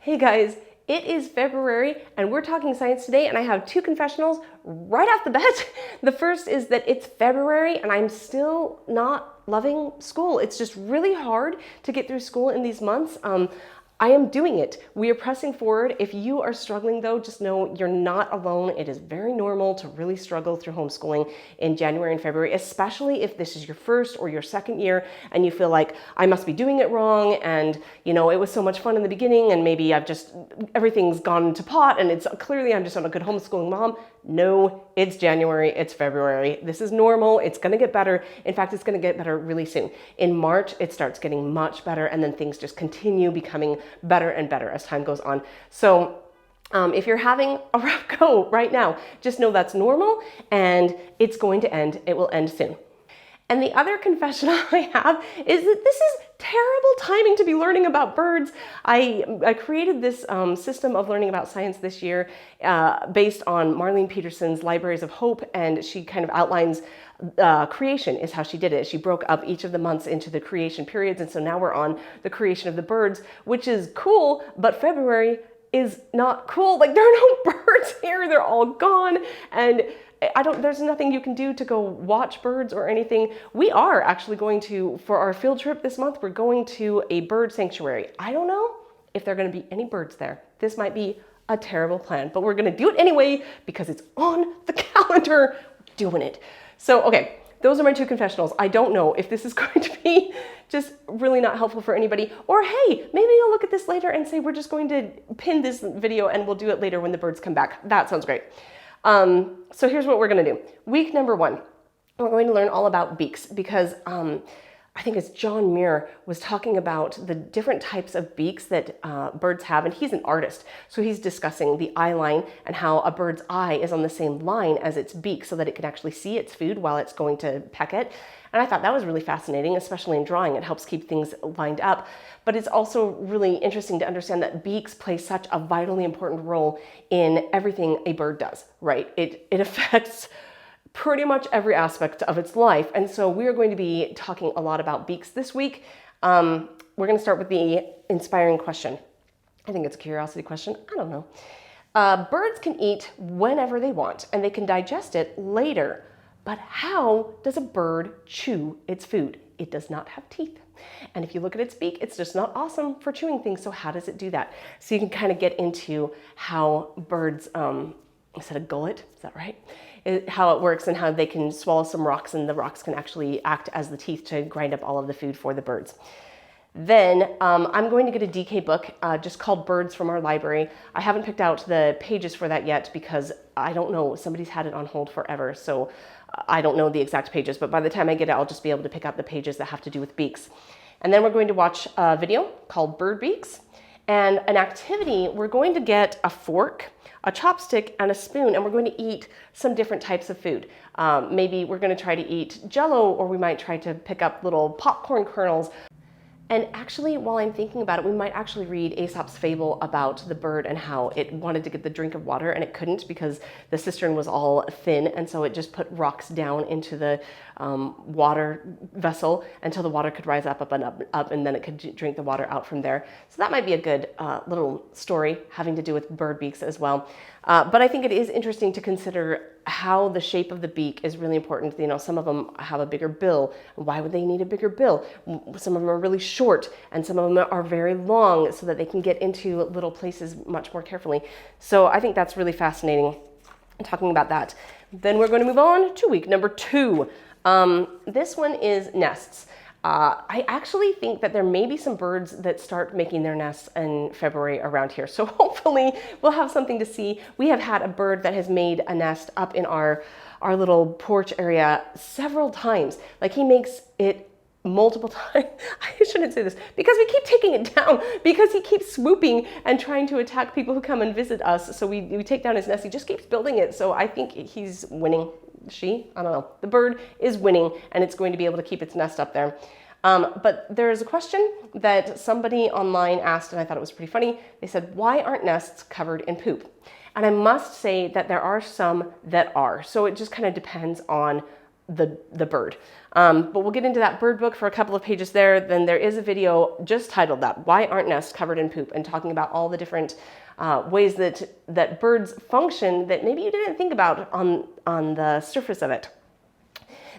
Hey guys, it is February and we're talking science today, and I have two confessionals right off the bat. The first is that it's February and I'm still not loving school. It's just really hard to get through school in these months. I am doing it. We are pressing forward. If you are struggling though, just know you're not alone. It is very normal to really struggle through homeschooling in January and February, especially if this is your first or your second year and you feel like I must be doing it wrong, and it was so much fun in the beginning and maybe everything's gone to pot and it's clearly I'm just not a good homeschooling mom. No, it's January, it's February. This is normal. It's going to get better. In fact, it's going to get better really soon. In March, it starts getting much better, and then things just continue becoming better and better as time goes on. So if you're having a rough go right now, just know that's normal and it's going to end. It will end soon. And the other confession I have is that this is terrible timing to be learning about birds. I created this system of learning about science this year based on Marlene Peterson's Libraries of Hope, and she kind of outlines creation is how she did it. She broke up each of the months into the creation periods, and so now we're on the creation of the birds, which is cool, but February is not cool. Like, there are no birds here, they're all gone, and there's nothing you can do to go watch birds or anything. We are actually going to, for our field trip this month, we're going to a bird sanctuary. I don't know if there are going to be any birds there. This might be a terrible plan, but we're going to do it anyway because it's on the calendar. We're doing it. So, okay, those are my two confessionals. I don't know if this is going to be just really not helpful for anybody, or hey, maybe you'll look at this later and say, we're just going to pin this video and we'll do it later when the birds come back. That sounds great. So here's what we're going to do. Week number 1, we're going to learn all about beaks because I think it's John Muir was talking about the different types of beaks that birds have, and he's an artist. So he's discussing the eye line and how a bird's eye is on the same line as its beak so that it can actually see its food while it's going to peck it. And I thought that was really fascinating, especially in drawing. It helps keep things lined up. But it's also really interesting to understand that beaks play such a vitally important role in everything a bird does, right? It affects pretty much every aspect of its life. And so we are going to be talking a lot about beaks this week. We're going to start with the inspiring question. I think it's a curiosity question. I don't know. Birds can eat whenever they want, and they can digest it later. But how does a bird chew its food? It does not have teeth. And if you look at its beak, it's just not awesome for chewing things. So how does it do that? So you can kind of get into how birds, is that a gullet? Is that right? How it works and how they can swallow some rocks, and the rocks can actually act as the teeth to grind up all of the food for the birds. Then I'm going to get a DK book just called Birds from our library. I haven't picked out the pages for that yet because I don't know, somebody's had it on hold forever. So I don't know the exact pages, but by the time I get it, I'll just be able to pick out the pages that have to do with beaks. And then we're going to watch a video called Bird Beaks, and an activity. We're going to get a fork, a chopstick, and a spoon, and we're going to eat some different types of food. Maybe we're going to try to eat Jell-O, or we might try to pick up little popcorn kernels. And actually, while I'm thinking about it, we might actually read Aesop's fable about the bird and how it wanted to get the drink of water and it couldn't because the cistern was all thin, and so it just put rocks down into the water vessel until the water could rise up, and then it could drink the water out from there. So that might be a good little story having to do with bird beaks as well. But I think it is interesting to consider how the shape of the beak is really important. Some of them have a bigger bill. Why would they need a bigger bill? Some of them are really short, and some of them are very long so that they can get into little places much more carefully. So I think that's really fascinating, talking about that. Then we're going to move on to week number 2. This one is nests. I actually think that there may be some birds that start making their nests in February around here. So hopefully we'll have something to see. We have had a bird that has made a nest up in our little porch area several times. Like, he makes it multiple times. I shouldn't say this because we keep taking it down because he keeps swooping and trying to attack people who come and visit us. So we take down his nest. He just keeps building it. So I think he's winning. I don't know. The bird is winning, and it's going to be able to keep its nest up there. But there is a question that somebody online asked, and I thought it was pretty funny. They said, why aren't nests covered in poop? And I must say that there are some that are. So it just kind of depends on the bird. But we'll get into that bird book for a couple of pages there. Then there is a video just titled that, Why Aren't Nests Covered in Poop? And talking about all the different ways that birds function that maybe you didn't think about on the surface of it.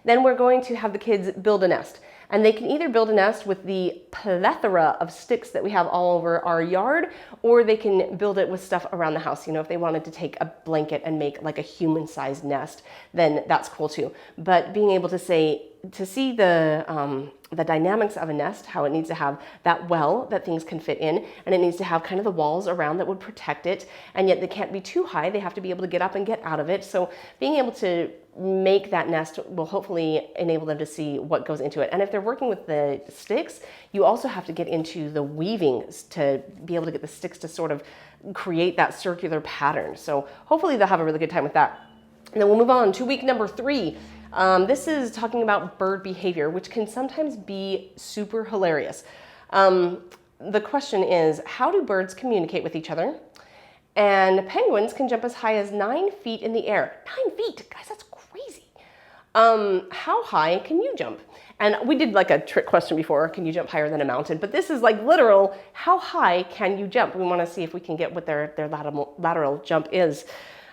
Then we're going to have the kids build a nest. And they can either build a nest with the plethora of sticks that we have all over our yard, or they can build it with stuff around the house. You know, if they wanted to take a blanket and make like a human-sized nest, then that's cool too. But being able to see the dynamics of a nest, how it needs to have that well that things can fit in, and it needs to have kind of the walls around that would protect it, and yet they can't be too high. They have to be able to get up and get out of it. So being able to make that nest will hopefully enable them to see what goes into it. And if they're working with the sticks, you also have to get into the weaving to be able to get the sticks to sort of create that circular pattern. So hopefully they'll have a really good time with that. And then we'll move on to week number 3. This is talking about bird behavior, which can sometimes be super hilarious. The question is, how do birds communicate with each other? And penguins can jump as high as 9 feet in the air. 9 feet, guys, that's crazy. How high can you jump? And we did like a trick question before, can you jump higher than a mountain? But this is like literal, how high can you jump? We want to see if we can get what their lateral jump is.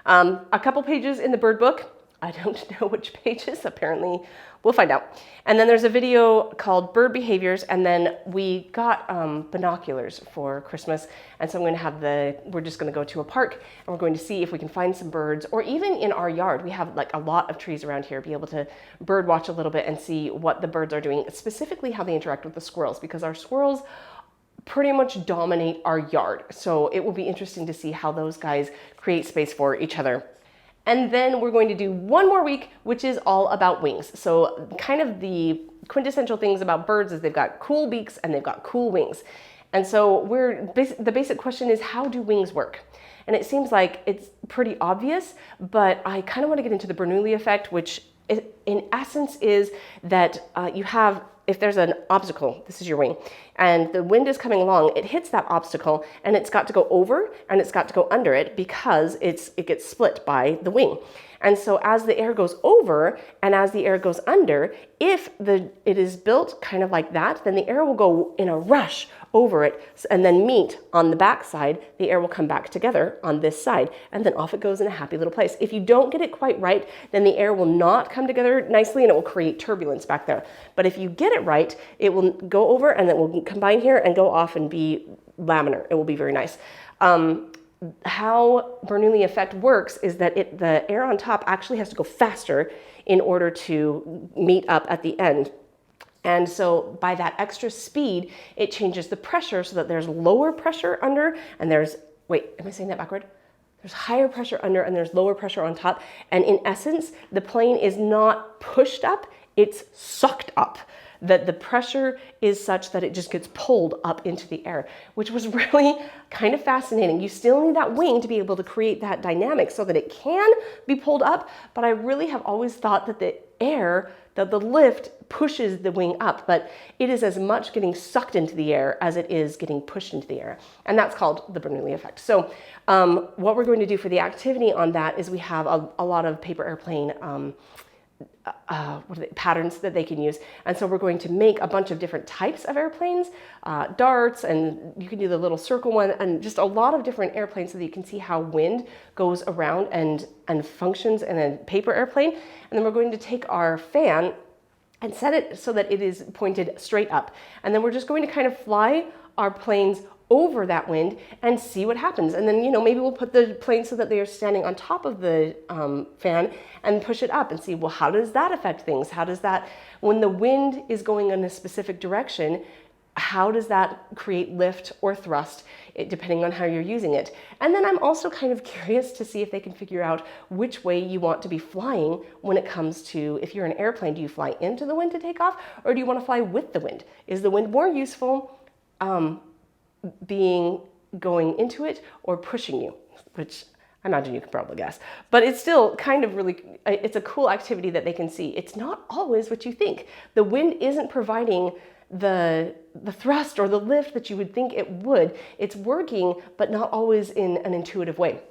A couple pages in the bird book. I don't know which pages, apparently we'll find out. And then there's a video called Bird Behaviors, and then we got binoculars for Christmas. And so we're just gonna go to a park and we're going to see if we can find some birds, or even in our yard, we have like a lot of trees around here, be able to bird watch a little bit and see what the birds are doing, specifically how they interact with the squirrels, because our squirrels pretty much dominate our yard. So it will be interesting to see how those guys create space for each other. And then we're going to do one more week, which is all about wings. So kind of the quintessential things about birds is they've got cool beaks and they've got cool wings. And so the basic question is, how do wings work? And it seems like it's pretty obvious, but I kind of want to get into the Bernoulli effect, which in essence is that you have, if there's an obstacle, this is your wing, and the wind is coming along, it hits that obstacle and it's got to go over and it's got to go under it because it gets split by the wing. And so as the air goes over and as the air goes under, if it is built kind of like that, then the air will go in a rush over it and then meet on the back side. The air will come back together on this side, and then off it goes in a happy little place. If you don't get it quite right, then the air will not come together nicely and it will create turbulence back there. But if you get it right, it will go over and it will combine here and go off and be laminar. It will be very nice. How Bernoulli effect works is that the air on top actually has to go faster in order to meet up at the end. And so by that extra speed, it changes the pressure so that there's lower pressure under and wait, am I saying that backward? There's higher pressure under and there's lower pressure on top. And in essence, the plane is not pushed up, it's sucked up. That the pressure is such that it just gets pulled up into the air, which was really kind of fascinating. You still need that wing to be able to create that dynamic so that it can be pulled up, but I really have always thought that the lift pushes the wing up, but it is as much getting sucked into the air as it is getting pushed into the air. And that's called the Bernoulli effect. So what we're going to do for the activity on that is we have a lot of paper airplane patterns that they can use. And so we're going to make a bunch of different types of airplanes, darts, and you can do the little circle one, and just a lot of different airplanes so that you can see how wind goes around and functions in a paper airplane. And then we're going to take our fan and set it so that it is pointed straight up. And then we're just going to kind of fly our planes over that wind and see what happens. And then, maybe we'll put the plane so that they are standing on top of the fan and push it up and see, well, how does that affect things? How does that, when the wind is going in a specific direction, how does that create lift or thrust, depending on how you're using it? And then I'm also kind of curious to see if they can figure out which way you want to be flying when it comes to, if you're an airplane, do you fly into the wind to take off, or do you want to fly with the wind? Is the wind more useful going into it or pushing you, which I imagine you can probably guess, but it's still kind of really, it's a cool activity that they can see. It's not always what you think. The wind isn't providing the thrust or the lift that you would think it would. It's working, but not always in an intuitive way.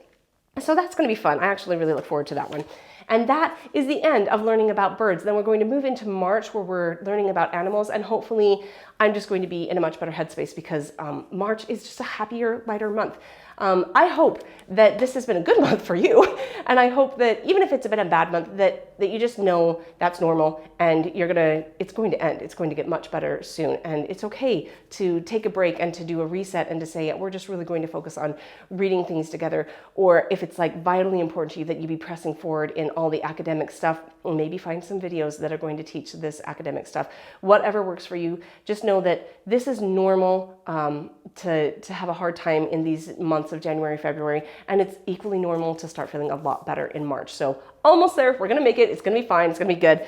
So that's going to be fun. I actually really look forward to that one. And that is the end of learning about birds. Then we're going to move into March where we're learning about animals, and hopefully I'm just going to be in a much better headspace because March is just a happier, lighter month. I hope that this has been a good month for you. And I hope that even if it's been a bad month, that you just know that's normal and it's going to end. It's going to get much better soon. And it's okay to take a break and to do a reset and to say, we're just really going to focus on reading things together. Or if it's like vitally important to you that you be pressing forward in all the academic stuff, maybe find some videos that are going to teach this academic stuff. Whatever works for you, just know that this is normal to have a hard time in these months of January, February, and it's equally normal to start feeling a lot better in March. So almost there, we're gonna make it, it's gonna be fine, it's gonna be good.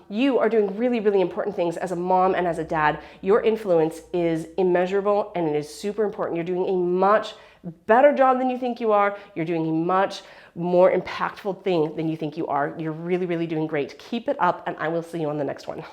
You are doing really, really important things as a mom and as a dad. Your influence is immeasurable and it is super important. You're doing a much better job than you think you are. You're doing a much more impactful thing than you think you are. You're really, really doing great. Keep it up, and I will see you on the next one.